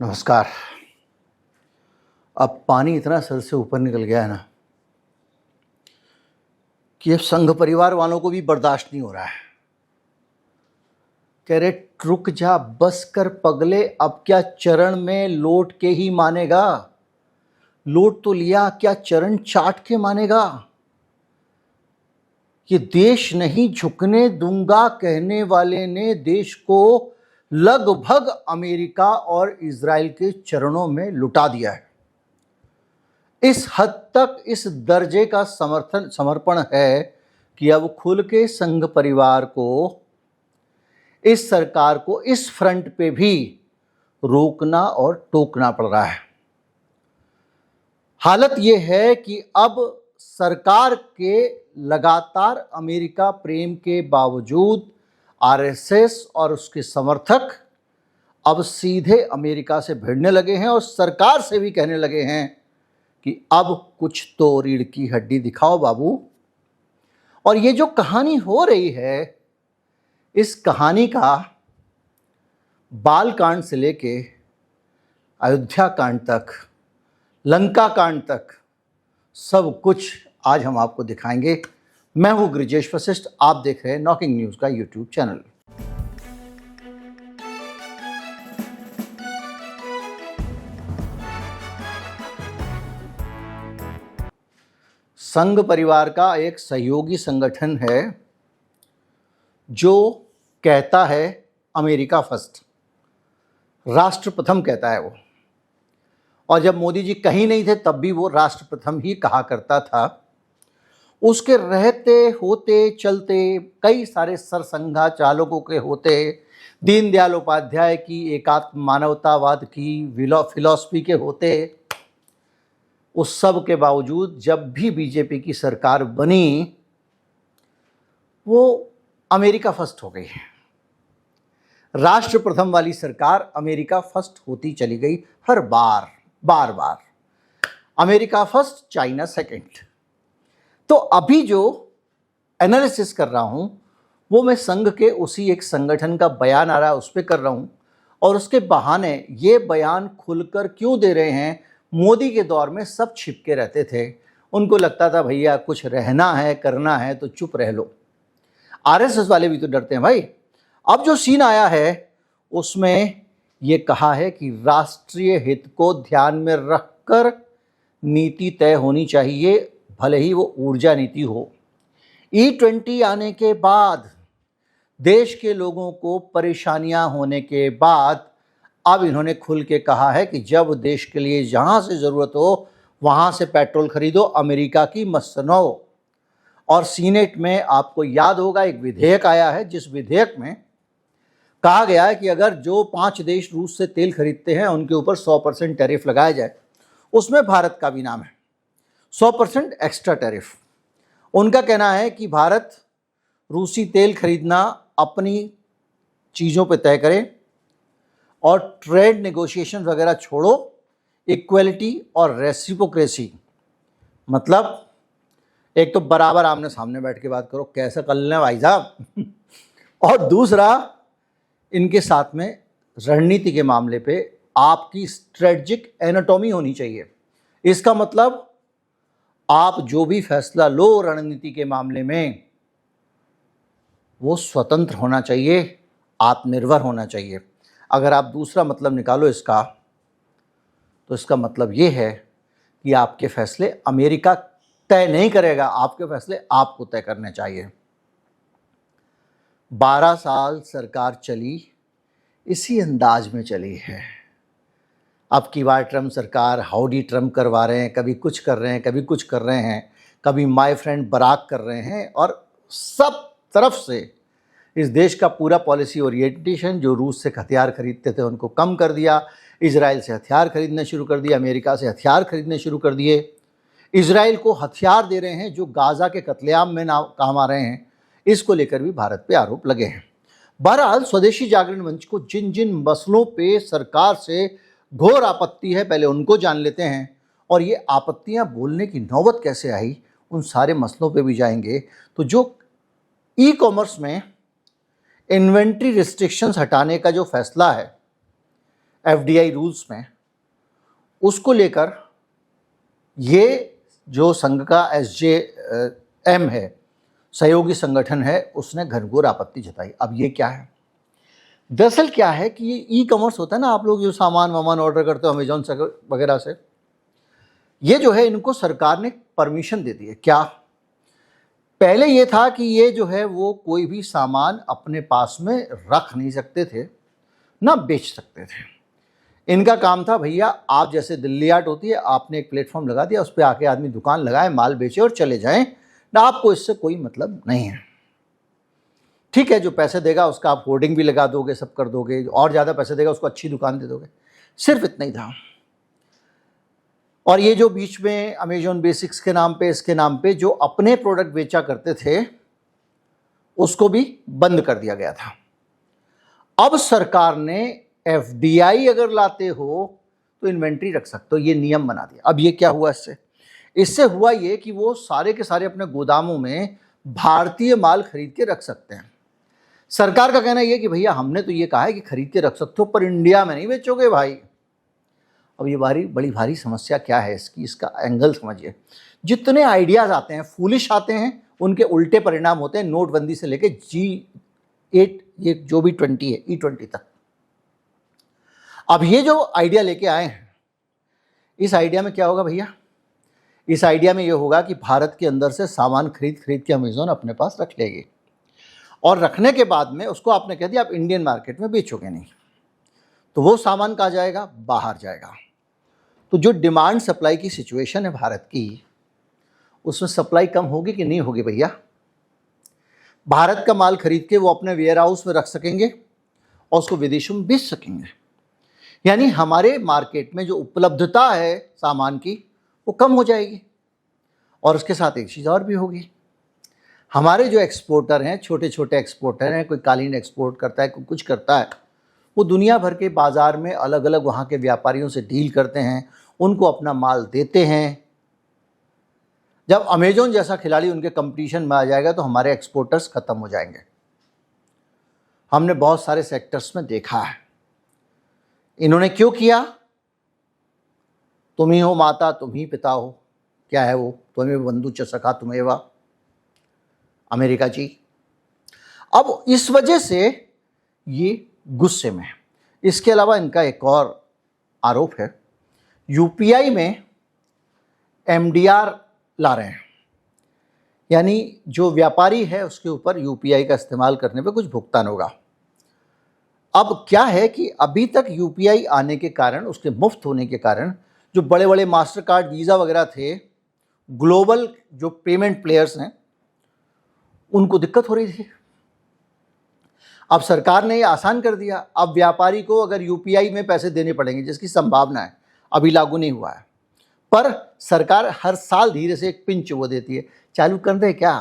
नमस्कार। अब पानी इतना सर से ऊपर निकल गया है ना कि अब संघ परिवार वालों को भी बर्दाश्त नहीं हो रहा है। कह रहे रुक जा, बस कर पगले, अब क्या चरण में लौट के ही मानेगा। लौट तो लिया, क्या चरण चाट के मानेगा। ये देश नहीं झुकने दूंगा कहने वाले ने देश को लगभग अमेरिका और इजराइल के चरणों में लुटा दिया है। इस हद तक इस दर्जे का समर्पण है कि अब खुल के संघ परिवार को, इस सरकार को इस फ्रंट पे भी रोकना और टोकना पड़ रहा है। हालत यह है कि अब सरकार के लगातार अमेरिका प्रेम के बावजूद आरएसएस और उसके समर्थक अब सीधे अमेरिका से भिड़ने लगे हैं और सरकार से भी कहने लगे हैं कि अब कुछ तो रीढ़ की हड्डी दिखाओ बाबू। और ये जो कहानी हो रही है, इस कहानी का बाल कांड से लेके अयोध्या कांड तक, लंका कांड तक सब कुछ आज हम आपको दिखाएंगे। मैं हूं ब्रिजेश वशिष्ठ, आप देख रहे हैं नॉकिंग न्यूज का यूट्यूब चैनल। संघ परिवार का एक सहयोगी संगठन है जो कहता है अमेरिका फर्स्ट, राष्ट्र प्रथम कहता है वो। और जब मोदी जी कहीं नहीं थे तब भी वो राष्ट्र प्रथम ही कहा करता था। उसके रहते होते चलते, कई सारे सरसंघा चालकों के होते, दीनदयाल उपाध्याय की एकात्म मानवतावाद की फिलॉसफी के होते, उस सब के बावजूद जब भी बीजेपी की सरकार बनी वो अमेरिका फर्स्ट हो गई है। राष्ट्र प्रथम वाली सरकार अमेरिका फर्स्ट होती चली गई। हर बार अमेरिका फर्स्ट, चाइना सेकंड। तो अभी जो एनालिसिस कर रहा हूं वो मैं संघ के उसी एक संगठन का बयान आ रहा है उस पर कर रहा हूं। और उसके बहाने ये बयान खुलकर क्यों दे रहे हैं, मोदी के दौर में सब छिपके रहते थे। उनको लगता था भैया कुछ रहना है, करना है तो चुप रह लो। आरएसएस वाले भी तो डरते हैं भाई। अब जो सीन आया है उसमें ये कहा है कि राष्ट्रीय हित को ध्यान में रखकर नीति तय होनी चाहिए, भले ही वो ऊर्जा नीति हो। E20 आने के बाद, देश के लोगों को परेशानियां होने के बाद अब इन्होंने खुल के कहा है कि जब देश के लिए जहां से ज़रूरत हो वहां से पेट्रोल खरीदो, अमेरिका की मत सुनो। और सीनेट में आपको याद होगा एक विधेयक आया है जिस विधेयक में कहा गया है कि अगर जो 5 देश रूस से तेल खरीदते हैं उनके ऊपर 100% टैरिफ लगाया जाए। उसमें भारत का भी नाम है, 100% एक्स्ट्रा टैरिफ। उनका कहना है कि भारत रूसी तेल खरीदना अपनी चीज़ों पे तय करे और ट्रेड नेगोशिएशन वगैरह छोड़ो, इक्वलिटी और रेसिप्रोकेसी, मतलब एक तो बराबर आमने सामने बैठ के बात करो, कैसे कर लें भाई साहब। और दूसरा, इनके साथ में रणनीति के मामले पे आपकी स्ट्रेटजिक एनाटॉमी होनी चाहिए। इसका मतलब आप जो भी फैसला लो रणनीति के मामले में वो स्वतंत्र होना चाहिए, आत्मनिर्भर होना चाहिए। अगर आप दूसरा मतलब निकालो इसका, तो इसका मतलब ये है कि आपके फैसले अमेरिका तय नहीं करेगा, आपके फैसले आपको तय करने चाहिए। 12 साल सरकार चली, इसी अंदाज में चली है। अब की बार ट्रम्प सरकार हाउडी ट्रम्प करवा रहे हैं, कभी कुछ कर रहे हैं, कभी कुछ कर रहे हैं, कभी माय फ्रेंड बराक कर रहे हैं। और सब तरफ से इस देश का पूरा पॉलिसी ओरिएंटेशन, जो रूस से हथियार खरीदते थे उनको कम कर दिया, इजराइल से हथियार खरीदने शुरू कर दिया, अमेरिका से हथियार खरीदने शुरू कर दिए, इजराइल को हथियार दे रहे हैं जो गाज़ा के कत्लेआम में काम आ रहे हैं। इसको लेकर भी भारत पे आरोप लगे हैं। बहरहाल स्वदेशी जागरण मंच को जिन जिन मसलों पे सरकार से घोर आपत्ति है, पहले उनको जान लेते हैं। और ये आपत्तियां बोलने की नौबत कैसे आई, उन सारे मसलों पे भी जाएंगे। तो जो ई कॉमर्स में इन्वेंट्री रिस्ट्रिक्शंस हटाने का जो फैसला है, एफडीआई रूल्स में, उसको लेकर ये जो संघ का एसजेएम है, सहयोगी संगठन है, उसने घनघोर आपत्ति जताई। अब ये क्या है, दरअसल क्या है कि ये ई कॉमर्स होता है ना, आप लोग जो सामान वामान ऑर्डर करते हो अमेजोन से वगैरह से, ये जो है इनको सरकार ने परमिशन दे दी है। क्या, पहले ये था कि ये जो है वो कोई भी सामान अपने पास में रख नहीं सकते थे, ना बेच सकते थे। इनका काम था, भैया आप जैसे दिल्ली आर्ट होती है, आपने एक प्लेटफॉर्म लगा दिया, उस पर आके आदमी दुकान लगाए, माल बेचे और चले जाएं, ना आपको इससे कोई मतलब नहीं है। ठीक है, जो पैसे देगा उसका आप होर्डिंग भी लगा दोगे, सब कर दोगे, और ज़्यादा पैसे देगा उसको अच्छी दुकान दे दोगे, सिर्फ इतना ही था। और ये जो बीच में अमेजॉन बेसिक्स के नाम पे, इसके नाम पे जो अपने प्रोडक्ट बेचा करते थे, उसको भी बंद कर दिया गया था। अब सरकार ने एफडीआई अगर लाते हो तो इन्वेंट्री रख सकते हो, ये नियम बना दिया। अब ये क्या हुआ, इससे हुआ ये कि वो सारे के सारे अपने गोदामों में भारतीय माल खरीद के रख सकते हैं। सरकार का कहना यह कि भैया हमने तो ये कहा है कि खरीद के रख सकते हो, पर इंडिया में नहीं बेचोगे भाई। अब ये बड़ी भारी समस्या क्या है इसकी, इसका एंगल समझिए। जितने आइडियाज आते हैं फूलिश आते हैं, उनके उल्टे परिणाम होते हैं, नोटबंदी से लेके G8 ये जो भी 20 है, E20 तक। अब ये जो आइडिया लेके आए हैं, इस आइडिया में क्या होगा भैया, इस आइडिया में ये होगा कि भारत के अंदर से सामान खरीद के अमेजोन अपने पास रख लेगी, और रखने के बाद में उसको आपने कह दिया आप इंडियन मार्केट में बेचोगे नहीं, तो वो सामान कहाँ जाएगा, बाहर जाएगा। तो जो डिमांड सप्लाई की सिचुएशन है भारत की, उसमें सप्लाई कम होगी कि नहीं होगी भैया। भारत का माल खरीद के वो अपने वेयर हाउस में रख सकेंगे और उसको विदेशों में बेच सकेंगे, यानी हमारे मार्केट में जो उपलब्धता है सामान की वो कम हो जाएगी। और उसके साथ एक चीज़ और भी होगी, हमारे जो एक्सपोर्टर हैं, छोटे छोटे एक्सपोर्टर हैं, कोई कालीन एक्सपोर्ट करता है, कोई कुछ करता है, वो दुनिया भर के बाज़ार में अलग अलग वहाँ के व्यापारियों से डील करते हैं, उनको अपना माल देते हैं। जब अमेजोन जैसा खिलाड़ी उनके कंपटीशन में आ जाएगा तो हमारे एक्सपोर्टर्स खत्म हो जाएंगे। हमने बहुत सारे सेक्टर्स में देखा है। इन्होंने क्यों किया, तुम ही हो माता तुम ही पिता हो, क्या है वो, तुम्हें बंधु च सखा तुम्हें, अमेरिका जी। अब इस वजह से ये गुस्से में। इसके अलावा इनका एक और आरोप है, यूपीआई में एमडीआर ला रहे हैं, यानी जो व्यापारी है उसके ऊपर यूपीआई का इस्तेमाल करने पे कुछ भुगतान होगा। अब क्या है कि अभी तक यूपीआई आने के कारण, उसके मुफ्त होने के कारण, जो बड़े बड़े मास्टर कार्ड वीज़ा वगैरह थे, ग्लोबल जो पेमेंट प्लेयर्स हैं, उनको दिक्कत हो रही थी। अब सरकार ने ये आसान कर दिया। अब व्यापारी को अगर यूपीआई में पैसे देने पड़ेंगे, जिसकी संभावना है, अभी लागू नहीं हुआ है, पर सरकार हर साल धीरे से एक पिंच वो देती है, चालू कर दे क्या,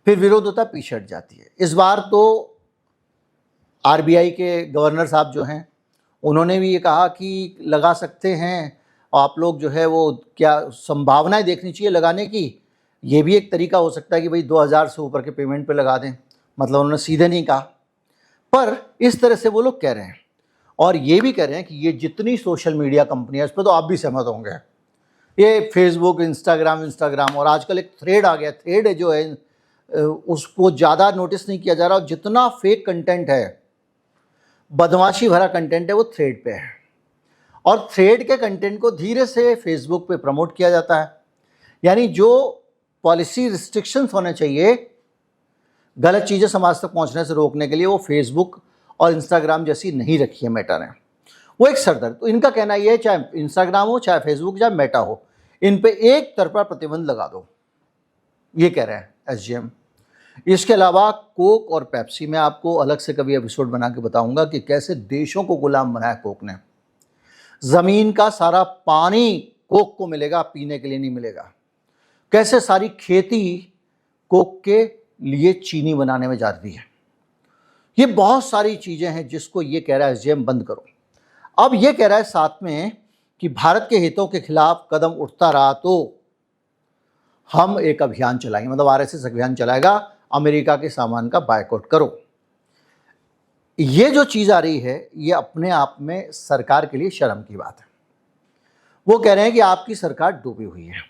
फिर विरोध होता, पीछे हट जाती है। इस बार तो आरबीआई के गवर्नर साहब जो हैं, उन्होंने भी ये कहा कि लगा सकते हैं, आप लोग जो है वो क्या संभावनाएं देखनी चाहिए लगाने की। ये भी एक तरीका हो सकता है कि भाई 2000 से ऊपर के पेमेंट पे लगा दें, मतलब उन्होंने सीधे नहीं कहा, पर इस तरह से वो लोग कह रहे हैं। और ये भी कह रहे हैं कि ये जितनी सोशल मीडिया कंपनियां, इस पर तो आप भी सहमत होंगे, ये फेसबुक, इंस्टाग्राम और आजकल एक थ्रेड आ गया, थ्रेड जो है उसको ज़्यादा नोटिस नहीं किया जा रहा, और जितना फेक कंटेंट है, बदमाशी भरा कंटेंट है, वो थ्रेड पे है। और थ्रेड के कंटेंट को धीरे से फेसबुक पे प्रमोट किया जाता है, यानी जो पॉलिसी रिस्ट्रिक्शंस होने चाहिए गलत चीज़ें समाज तक पहुंचने से रोकने के लिए, वो फेसबुक और इंस्टाग्राम जैसी नहीं रखी है मेटा ने, वो एक सरदर्द। तो इनका कहना ये है, चाहे इंस्टाग्राम हो, चाहे फेसबुक, चाहे मेटा हो, इन पे एक तरफा प्रतिबंध लगा दो, ये कह रहे हैं एसजीएम। इसके अलावा कोक और पेप्सी, में आपको अलग से कभी एपिसोड बना के बताऊंगा कि कैसे देशों को गुलाम बनाया कोक ने। ज़मीन का सारा पानी कोक को मिलेगा, पीने के लिए नहीं मिलेगा। कैसे सारी खेती कोक के लिए चीनी बनाने में जाती है। ये बहुत सारी चीज़ें हैं जिसको ये कह रहा है एसजीएम बंद करो। अब ये कह रहा है साथ में कि भारत के हितों के खिलाफ कदम उठता रहा तो हम एक अभियान चलाएंगे, मतलब आरएसएस अभियान चलाएगा, अमेरिका के सामान का बायकॉट करो। ये जो चीज़ आ रही है ये अपने आप में सरकार के लिए शर्म की बात है। वो कह रहे हैं कि आपकी सरकार डूबी हुई है,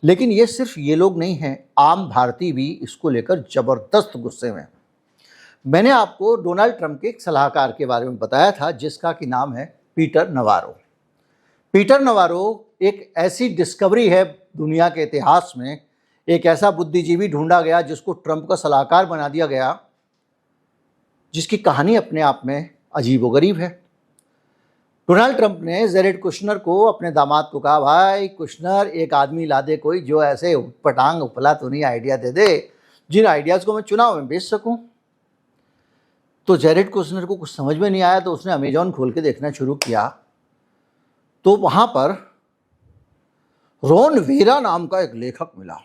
लेकिन ये सिर्फ ये लोग नहीं हैं, आम भारतीय भी इसको लेकर ज़बरदस्त गुस्से में। मैंने आपको डोनाल्ड ट्रंप के एक सलाहकार के बारे में बताया था जिसका कि नाम है पीटर नवारो। पीटर नवारो एक ऐसी डिस्कवरी है दुनिया के इतिहास में, एक ऐसा बुद्धिजीवी ढूंढा गया जिसको ट्रंप का सलाहकार बना दिया गया, जिसकी कहानी अपने आप में अजीबोगरीब है। डोनाल्ड ट्रंप ने जेरेड कुशनर को, अपने दामाद को कहा, भाई कुशनर एक आदमी ला दे कोई जो ऐसे पटांग उपला तो नहीं आइडिया दे दे जिन आइडियाज़ को मैं चुनाव में बेच सकूं। तो जेरेड कुशनर को कुछ समझ में नहीं आया तो उसने अमेजॉन खोल के देखना शुरू किया, तो वहाँ पर रॉन वेरा नाम का एक लेखक मिला।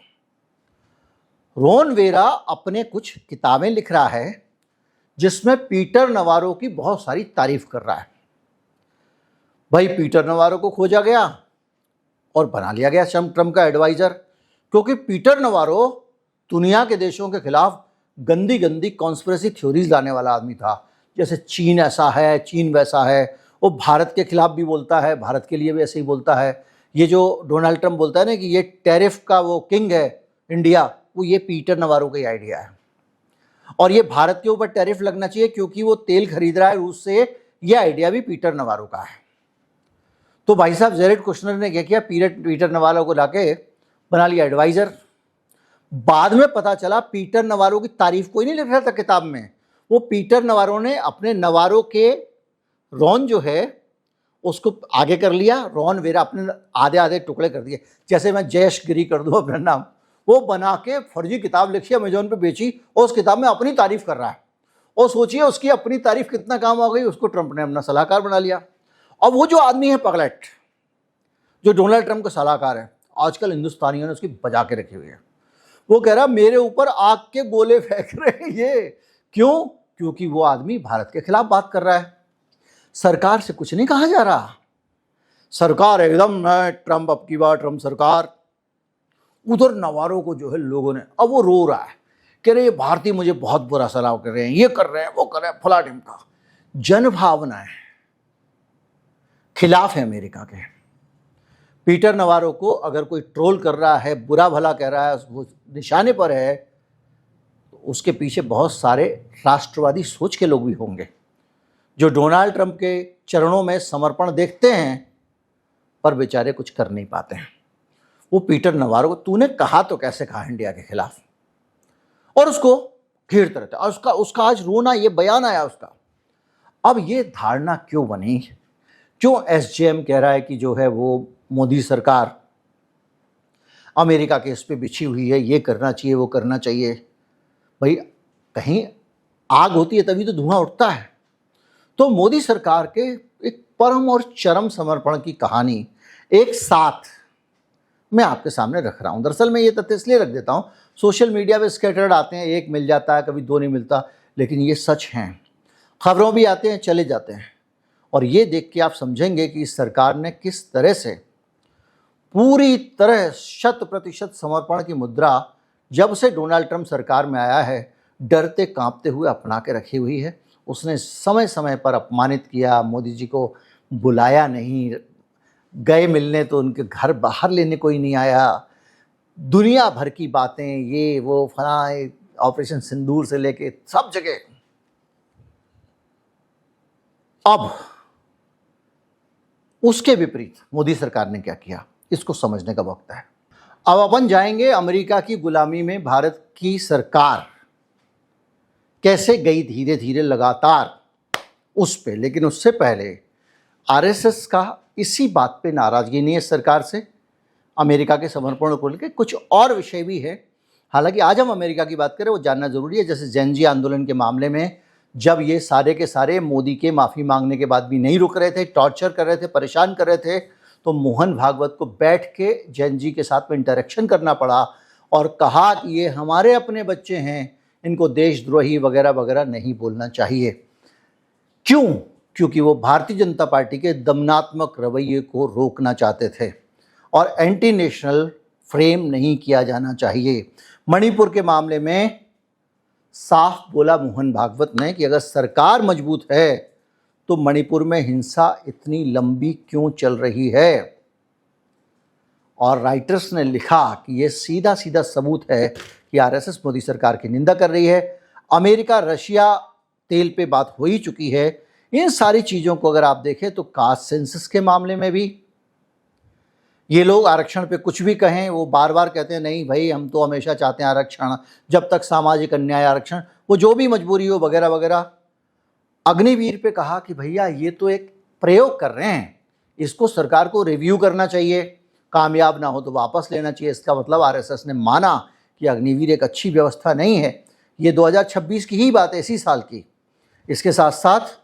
रॉन वेरा अपने कुछ किताबें लिख रहा है जिसमें पीटर नवारो की बहुत सारी तारीफ कर रहा है। भाई पीटर नवारो को खोजा गया और बना लिया गया ट्रंप का एडवाइज़र, क्योंकि पीटर नवारो दुनिया के देशों के खिलाफ गंदी गंदी कॉन्स्पिरेसी थ्योरीज लाने वाला आदमी था। जैसे चीन ऐसा है, चीन वैसा है, वो भारत के खिलाफ भी बोलता है, भारत के लिए भी ऐसे ही बोलता है। ये जो डोनाल्ड ट्रंप बोलता है ना कि ये टैरिफ का वो किंग है इंडिया, वो ये पीटर नवारो का ही आइडिया है। और ये भारत के ऊपर टैरिफ लगना चाहिए क्योंकि वो तेल खरीद रहा है रूस से, ये आइडिया भी पीटर नवारो का है। तो भाई साहब जेरेड कुशनर ने क्या किया, पीटर नवारो को लाके बना लिया एडवाइज़र। बाद में पता चला पीटर नवारो की तारीफ कोई नहीं लिख रहा था किताब में, वो पीटर नवारो ने अपने नवारो के रॉन जो है उसको आगे कर लिया, रॉन वेरा अपने आधे आधे टुकड़े कर दिए, जैसे मैं जयेश गिरी कर दूं अपना नाम, वो बना के फर्जी किताब लिखी, अमेजोन पे बेची और उस किताब में अपनी तारीफ कर रहा है। और सोचिए उसकी अपनी तारीफ कितना काम आ गई, उसको ट्रंप ने अपना सलाहकार बना लिया। अब वो जो आदमी है पगलेट, जो डोनाल्ड ट्रंप का सलाहकार है, आजकल हिंदुस्तानियों ने उसकी बजा के रखी हुई है। वो कह रहा मेरे ऊपर आग के गोले फेंक रहे हैं ये, क्यों? क्योंकि वो आदमी भारत के खिलाफ बात कर रहा है। सरकार से कुछ नहीं कहा जा रहा, सरकार एकदम ट्रंप, अब की बार ट्रंप सरकार। उधर नवारो को जो है लोगों ने, अब वो रो रहा है, कह रहे ये भारतीय मुझे बहुत बुरा सलाह कर रहे हैं, ये कर रहे हैं, वो कर रहे हैं, फला ढिमका। जन भावनाएं खिलाफ है अमेरिका के। पीटर नवारो को अगर कोई ट्रोल कर रहा है, बुरा भला कह रहा है, वो निशाने पर है, तो उसके पीछे बहुत सारे राष्ट्रवादी सोच के लोग भी होंगे जो डोनाल्ड ट्रंप के चरणों में समर्पण देखते हैं पर बेचारे कुछ कर नहीं पाते हैं। वो पीटर नवारो को तूने कहा तो कैसे कहा इंडिया के खिलाफ, और उसको घेरते रहते, और उसका आज रोना, ये बयान आया उसका। अब ये धारणा क्यों बनी, क्यों एसजेएम कह रहा है कि जो है वो मोदी सरकार अमेरिका के इस पे बिछी हुई है, ये करना चाहिए, वो करना चाहिए। भाई कहीं आग होती है तभी तो धुआं उठता है। तो मोदी सरकार के एक परम और चरम समर्पण की कहानी एक साथ मैं आपके सामने रख रहा हूँ। दरअसल मैं ये तथ्य इसलिए रख देता हूँ, सोशल मीडिया पे स्कैटर्ड आते हैं, एक मिल जाता है, कभी दो नहीं मिलता, लेकिन ये सच हैं। खबरों भी आते हैं, चले जाते हैं, और ये देख के आप समझेंगे कि इस सरकार ने किस तरह से पूरी तरह 100% समर्पण की मुद्रा जब से डोनाल्ड ट्रंप सरकार में आया है डरते कांपते हुए अपना के रखी हुई है। उसने समय समय पर अपमानित किया, मोदी जी को बुलाया नहीं, गए मिलने तो उनके घर बाहर लेने कोई नहीं आया, दुनिया भर की बातें, ये वो फला, ऑपरेशन सिंदूर से लेके सब जगह। अब उसके विपरीत मोदी सरकार ने क्या किया, इसको समझने का वक्त है। अब अपन जाएंगे अमेरिका की गुलामी में भारत की सरकार कैसे गई धीरे धीरे लगातार उस पे, लेकिन उससे पहले आरएसएस का इसी बात पे नाराजगी नहीं है सरकार से, अमेरिका के समर्पण को लेकर कुछ और विषय भी है। हालांकि आज हम अमेरिका की बात करें वो जानना जरूरी है। जैसे जेन जी आंदोलन के मामले में जब ये सारे के सारे मोदी के माफ़ी मांगने के बाद भी नहीं रुक रहे थे, टॉर्चर कर रहे थे, परेशान कर रहे थे, तो मोहन भागवत को बैठ के जैन जी के साथ में इंटरेक्शन करना पड़ा और कहा कि ये हमारे अपने बच्चे हैं, इनको देशद्रोही वगैरह वगैरह नहीं बोलना चाहिए। क्यों? क्योंकि वो भारतीय जनता पार्टी के दमनात्मक रवैये को रोकना चाहते थे और एंटी नेशनल फ्रेम नहीं किया जाना चाहिए। मणिपुर के मामले में साफ बोला मोहन भागवत ने कि अगर सरकार मजबूत है तो मणिपुर में हिंसा इतनी लंबी क्यों चल रही है। और राइटर्स ने लिखा कि यह सीधा सीधा सबूत है कि आरएसएस मोदी सरकार की निंदा कर रही है। अमेरिका रशिया तेल पे बात हो ही चुकी है। इन सारी चीज़ों को अगर आप देखें तो कास्ट सेंसस के मामले में भी ये लोग आरक्षण पे कुछ भी कहें, वो बार बार कहते हैं नहीं भाई हम तो हमेशा चाहते हैं आरक्षण, जब तक सामाजिक अन्याय आरक्षण, वो जो भी मजबूरी हो वगैरह वगैरह। अग्निवीर पे कहा कि भैया ये तो एक प्रयोग कर रहे हैं, इसको सरकार को रिव्यू करना चाहिए, कामयाब ना हो तो वापस लेना चाहिए। इसका मतलब आरएसएस ने माना कि अग्निवीर एक अच्छी व्यवस्था नहीं है। ये 2026 की ही बात है, इसी साल की। इसके साथ साथ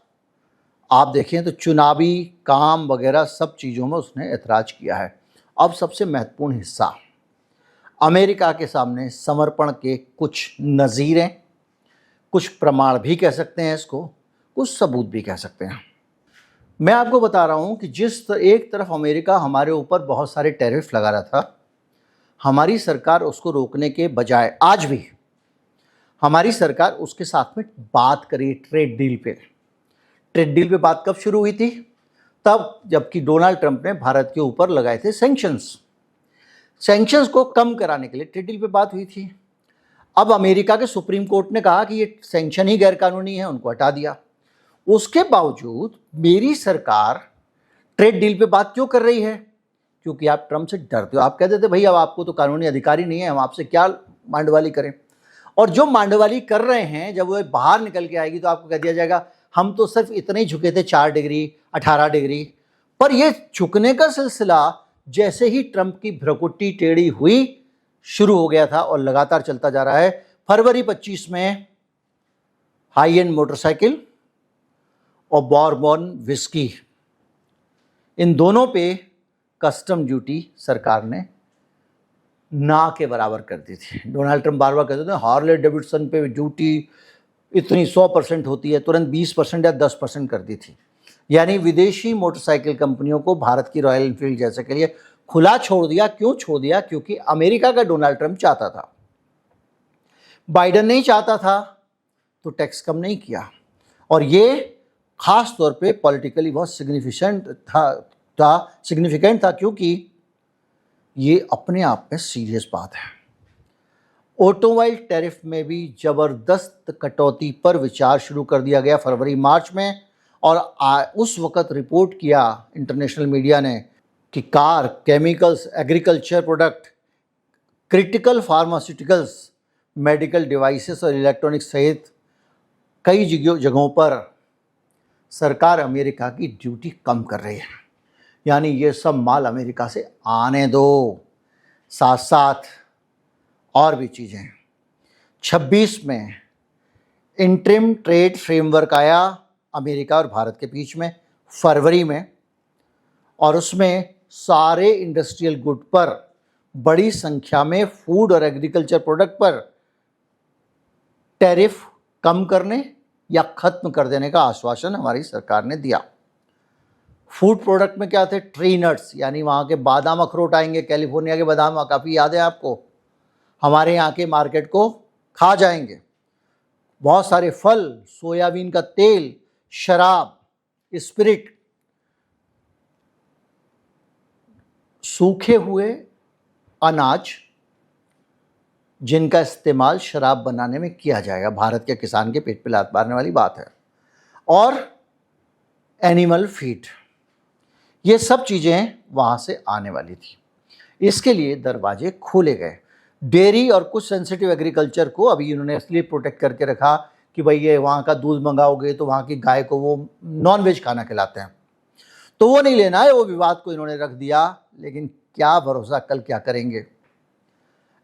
आप देखें तो चुनावी काम वगैरह सब चीज़ों में उसने ऐतराज़ किया है। अब सबसे महत्वपूर्ण हिस्सा, अमेरिका के सामने समर्पण के कुछ नज़ीरें, कुछ प्रमाण भी कह सकते हैं इसको, कुछ सबूत भी कह सकते हैं। मैं आपको बता रहा हूं कि जिस एक तरफ अमेरिका हमारे ऊपर बहुत सारे टैरिफ लगा रहा था, हमारी सरकार उसको रोकने के बजाय आज भी हमारी सरकार उसके साथ में बात करी ट्रेड डील पे। ट्रेड डील पे बात कब शुरू हुई थी? तब जबकि डोनाल्ड ट्रंप ने भारत के ऊपर लगाए थे सैंक्शंस को कम कराने के लिए ट्रेड डील पे बात हुई थी। अब अमेरिका के सुप्रीम कोर्ट ने कहा कि ये सैंक्शन ही गैरकानूनी है, उनको हटा दिया। उसके बावजूद मेरी सरकार ट्रेड डील पे बात क्यों कर रही है? क्योंकि आप ट्रंप से डरते हो। आप कहते थे भाई अब आपको तो कानूनी अधिकार ही नहीं है, हम आपसे क्या मांडवाली करें। और जो मांडवाली कर रहे हैं, जब वो बाहर निकल के आएगी तो आपको कह दिया जाएगा हम तो सिर्फ इतने ही झुके थे, 4 डिग्री 18 डिग्री। पर ये झुकने का सिलसिला जैसे ही ट्रंप की भ्रकुटी टेढ़ी हुई शुरू हो गया था और लगातार चलता जा रहा है। फरवरी 25 में हाई एंड मोटरसाइकिल और बॉर्बन विस्की, इन दोनों पे कस्टम ड्यूटी सरकार ने ना के बराबर कर दी थी। डोनाल्ड ट्रंप बार बार कहते थे हार्ले डेविडसन पे ड्यूटी इतनी 100% होती है, तुरंत 20% या 10% कर दी थी। यानी विदेशी मोटरसाइकिल कंपनियों को भारत की रॉयल एनफील्ड जैसे के लिए खुला छोड़ दिया। क्यों छोड़ दिया? क्योंकि अमेरिका का डोनाल्ड ट्रंप चाहता था, बाइडेन नहीं चाहता था, तो टैक्स कम नहीं किया। और ये खास तौर पे पॉलिटिकली बहुत सिग्निफिकेंट था क्योंकि ये अपने आप में सीरियस बात है। ऑटोमोबाइल टैरिफ में भी जबरदस्त कटौती पर विचार शुरू कर दिया गया फरवरी मार्च में। और उस वक़्त रिपोर्ट किया इंटरनेशनल मीडिया ने कि car, chemicals, agriculture product, critical pharmaceuticals, medical devices और इलेक्ट्रॉनिक्स सहित कई जगहों पर सरकार अमेरिका की ड्यूटी कम कर रही है। यानी ये सब माल अमेरिका से आने दो। साथ साथ और भी चीज़ें। 26 में इंटरिम ट्रेड फ्रेमवर्क आया अमेरिका और भारत के बीच में फरवरी में, और उसमें सारे इंडस्ट्रियल गुड पर, बड़ी संख्या में फूड और एग्रीकल्चर प्रोडक्ट पर टैरिफ कम करने या ख़त्म कर देने का आश्वासन हमारी सरकार ने दिया। फूड प्रोडक्ट में क्या थे? ट्री नट्स, यानी वहाँ के बादाम अखरोट आएंगे, कैलिफोर्निया के बादाम, काफ़ी याद है आपको, हमारे यहाँ के मार्केट को खा जाएंगे। बहुत सारे फल, सोयाबीन का तेल, शराब, स्पिरिट, सूखे हुए अनाज जिनका इस्तेमाल शराब बनाने में किया जाएगा। भारत के किसान के पेट पे लात मारने वाली बात है। और एनिमल फीड, ये सब चीज़ें वहाँ से आने वाली थी। इसके लिए दरवाजे खोले गए। डेयरी और कुछ सेंसिटिव एग्रीकल्चर को अभी इन्होंने इसलिए प्रोटेक्ट करके रखा कि भाई ये वहाँ का दूध मंगाओगे तो वहाँ की गाय को वो नॉन वेज खाना खिलाते हैं, तो वो नहीं लेना है। वो विवाद को इन्होंने रख दिया। लेकिन क्या भरोसा कल क्या करेंगे।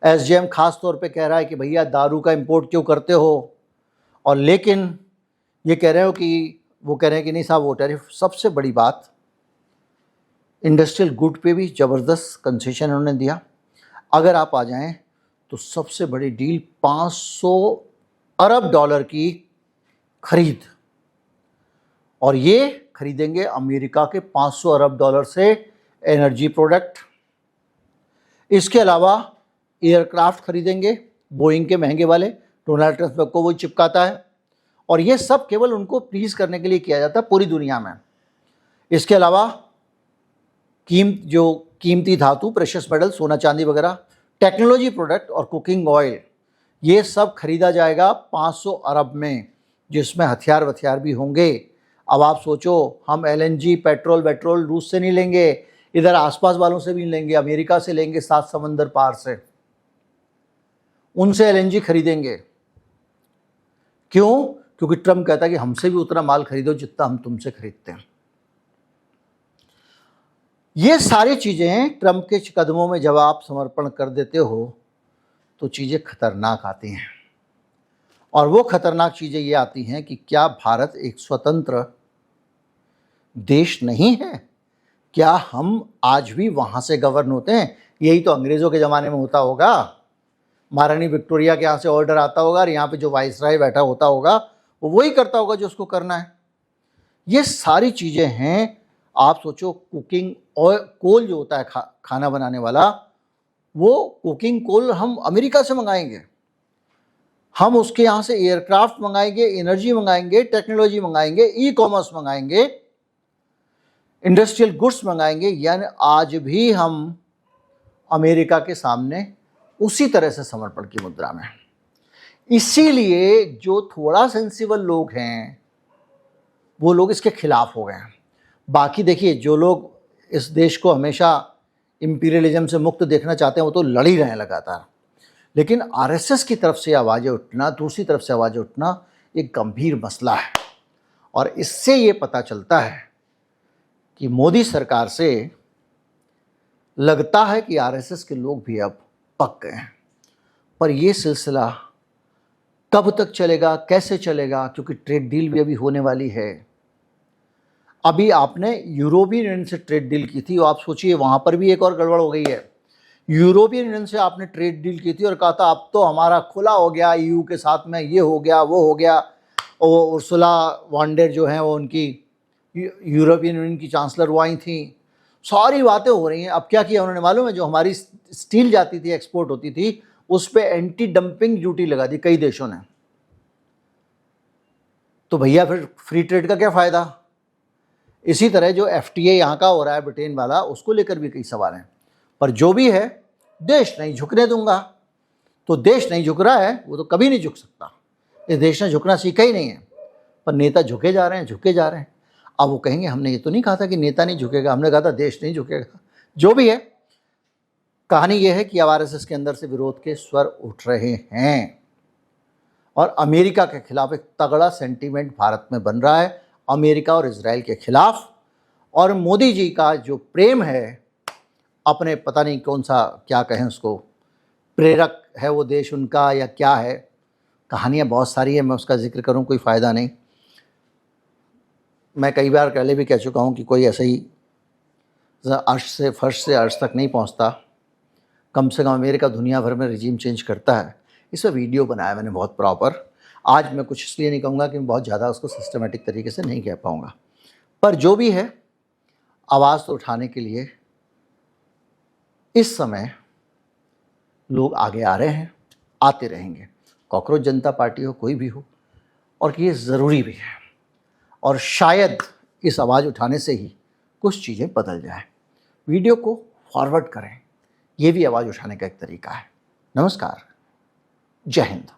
एसजेएम खास तौर पे कह रहा है कि भैया दारू का इंपोर्ट क्यों करते हो, और लेकिन ये कह रहे हो कि वो कह रहे हैं कि नहीं साहब वो टैरिफ। सबसे बड़ी बात, इंडस्ट्रियल गुड पे भी ज़बरदस्त कंसेशन उन्होंने दिया। अगर आप आ जाएं तो सबसे बड़ी डील $500 अरब की खरीद, और ये खरीदेंगे अमेरिका के $500 अरब से एनर्जी प्रोडक्ट। इसके अलावा एयरक्राफ्ट खरीदेंगे, बोइंग के महंगे वाले, डोनाल्ड ट्रंप को वो चिपकाता है, और ये सब केवल उनको प्लीज करने के लिए किया जाता है पूरी दुनिया में। इसके अलावा कीमती धातु, प्रेशियस मेटल, सोना चांदी वगैरह, टेक्नोलॉजी प्रोडक्ट और कुकिंग ऑयल, ये सब खरीदा जाएगा 500 अरब में, जिसमें हथियार भी होंगे। अब आप सोचो, हम LNG पेट्रोल रूस से नहीं लेंगे, इधर आसपास वालों से भी लेंगे, अमेरिका से लेंगे, 7 समंदर पार से उनसे LNG खरीदेंगे। क्यों? क्योंकि ट्रम्प कहता है कि हमसे भी उतना माल खरीदो जितना हम तुमसे खरीदते हैं। ये सारी चीजें ट्रम्प के कदमों में जब आप समर्पण कर देते हो तो चीजें खतरनाक आती हैं, और वो खतरनाक चीजें ये आती हैं कि क्या भारत एक स्वतंत्र देश नहीं है? क्या हम आज भी वहां से गवर्न होते हैं? यही तो अंग्रेजों के ज़माने में होता होगा, महारानी विक्टोरिया के यहाँ से ऑर्डर आता होगा, और यहाँ पे जो वाइसराय बैठा होता होगा वो वही करता होगा जो उसको करना है। ये सारी चीज़ें हैं। आप सोचो, कुकिंग ऑयल, कोल जो होता है खाना बनाने वाला, वो कुकिंग कोल हम अमेरिका से मंगाएंगे, हम उसके यहाँ से एयरक्राफ्ट मंगाएंगे, एनर्जी मंगाएंगे, टेक्नोलॉजी मंगाएंगे, ई-कॉमर्स मंगाएंगे, इंडस्ट्रियल गुड्स मंगाएंगे। यानी आज भी हम अमेरिका के सामने उसी तरह से समर्पण की मुद्रा में। इसीलिए जो थोड़ा सेंसिबल लोग हैं वो लोग इसके खिलाफ हो गए हैं। बाकी देखिए, जो लोग इस देश को हमेशा इंपीरियलिज्म से मुक्त देखना चाहते हैं वो तो लड़ ही रहे हैं लगातार, लेकिन RSS की तरफ से आवाज़ें उठना, दूसरी तरफ से आवाज़ें उठना एक गंभीर मसला है। और इससे ये पता चलता है कि मोदी सरकार से लगता है कि RSS के लोग भी अब पक गए हैं। पर ये सिलसिला कब तक चलेगा, कैसे चलेगा? क्योंकि ट्रेड डील भी अभी होने वाली है। अभी आपने यूरोपियन यूनियन से ट्रेड डील की थी, और आप सोचिए वहाँ पर भी एक और गड़बड़ हो गई है। यूरोपियन यूनियन से आपने ट्रेड डील की थी और कहा था अब तो हमारा खुला हो गया, EU के साथ में ये हो गया, वो हो गया। और उर्सुला वॉन डेर जो हैं वो उनकी यूरोपियन यूनियन की चांसलर वो आई थी, सारी बातें हो रही हैं। अब क्या किया उन्होंने मालूम है? जो हमारी स्टील जाती थी, एक्सपोर्ट होती थी, उस पर एंटी डंपिंग ड्यूटी लगा दी कई देशों ने। तो भैया फिर फ्री ट्रेड का क्या फ़ायदा? इसी तरह जो FTA यहाँ का हो रहा है ब्रिटेन वाला, उसको लेकर भी कई सवाल हैं। पर जो भी है, देश नहीं झुकने दूंगा। तो देश नहीं झुक रहा है, वो तो कभी नहीं झुक सकता। इस देश ने झुकना सीखा ही नहीं है, पर नेता झुके जा रहे हैं, झुके जा रहे हैं। अब वो कहेंगे हमने ये तो नहीं कहा था कि नेता नहीं झुकेगा, हमने कहा था देश नहीं झुकेगा। जो भी है, कहानी ये है कि RSS के अंदर से विरोध के स्वर उठ रहे हैं, और अमेरिका के खिलाफ एक तगड़ा सेंटीमेंट भारत में बन रहा है, अमेरिका और इजराइल के खिलाफ। और मोदी जी का जो प्रेम है अपने, पता नहीं कौन सा क्या कहें उसको, प्रेरक है वो देश उनका या क्या है, कहानियाँ बहुत सारी है, मैं उसका जिक्र करूँ कोई फ़ायदा नहीं। मैं कई बार पहले भी कह चुका हूँ कि कोई ऐसे ही अर्श से फर्श से अर्श तक नहीं पहुँचता। कम से कम अमेरिका दुनिया भर में रिजीम चेंज करता है। इस पर वीडियो बनाया मैंने बहुत प्रॉपर। आज मैं कुछ इसलिए नहीं कहूँगा कि मैं बहुत ज़्यादा उसको सिस्टमेटिक तरीके से नहीं कह पाऊँगा, पर जो भी है, आवाज़ तो उठाने के लिए इस समय लोग आगे आ रहे हैं, आते रहेंगे, कॉकरोच जनता पार्टी हो, कोई भी हो, और ये ज़रूरी भी है। और शायद इस आवाज़ उठाने से ही कुछ चीज़ें बदल जाए। वीडियो को फॉरवर्ड करें, ये भी आवाज़ उठाने का एक तरीका है। नमस्कार, जय हिंद।